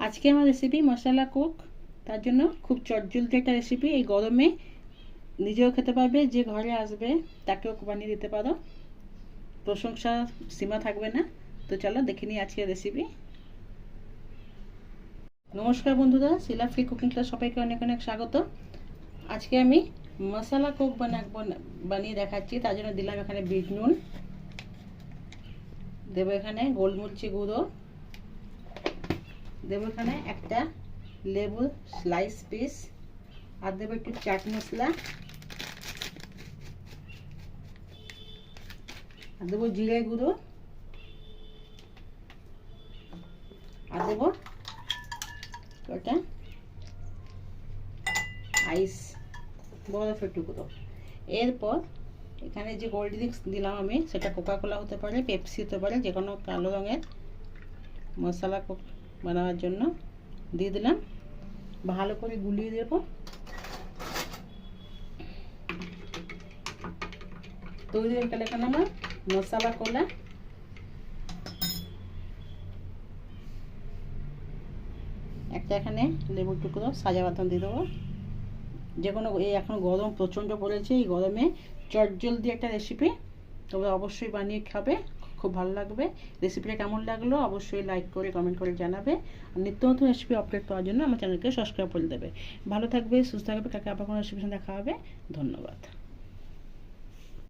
আজকে আমার রেসিপি মশলা কোক। তার জন্য খুব চটজলদি একটা রেসিপি। এই গরমে নিজেও খেতে পারবে, যে ঘরে আসবে তাকেও বানিয়ে দিতে পারো, প্রশংসা সীমা থাকবে না। তো চলো দেখে নিই আজকের রেসিপি। নমস্কার বন্ধুরা, শিলা ফ্রি কুকিং ক্লাস সবাইকে অনেক অনেক স্বাগত। আজকে আমি মশলা কোক বানিয়ে দেখাচ্ছি। তার জন্য দিলাম এখানে বিট নুন, দেবো এখানে গোলমরিচি গুঁড়ো, দেবো এখানে একটা লেবু স্লাইস পিস, আর দেবো একটু চাট মশলা, আর দেবো জিরে গুঁড়ো, আর দেবো ওটা আইস বরফের টুকরো। এরপর এখানে যে কোল্ড ড্রিঙ্কস দিলাম আমি, সেটা কোকা কোলা হতে পারে, পেপসি হতে পারে, যে কোনো কালো রঙের মশলা কোক বানানোর জন্য দিয়ে দিলাম। ভালো করে গুলিয়ে দেব। তৈরি হয়ে গেল এখানে আমার মশলা কোলা। একটা এখানে লেবুর টুকরো সাজা বাদাম দিয়ে দেবো। যে কোনো এই এখন গরম প্রচণ্ড পড়েছে, এই গরমে চটজলদি একটা রেসিপি, তবে অবশ্যই বানিয়ে খাবে, খুব ভালো লাগবে। রেসিপিটা কেমন লাগলো অবশ্যই লাইক করে কমেন্ট করে জানাবে। আর নিত্য নতুন রেসিপি আপডেট পাওয়ার জন্য আমার চ্যানেলকে সাবস্ক্রাইব করে দেবে। ভালো থাকবে, সুস্থ থাকবে। কাকে আবার কোনো রেসিপি দেখা হবে। ধন্যবাদ।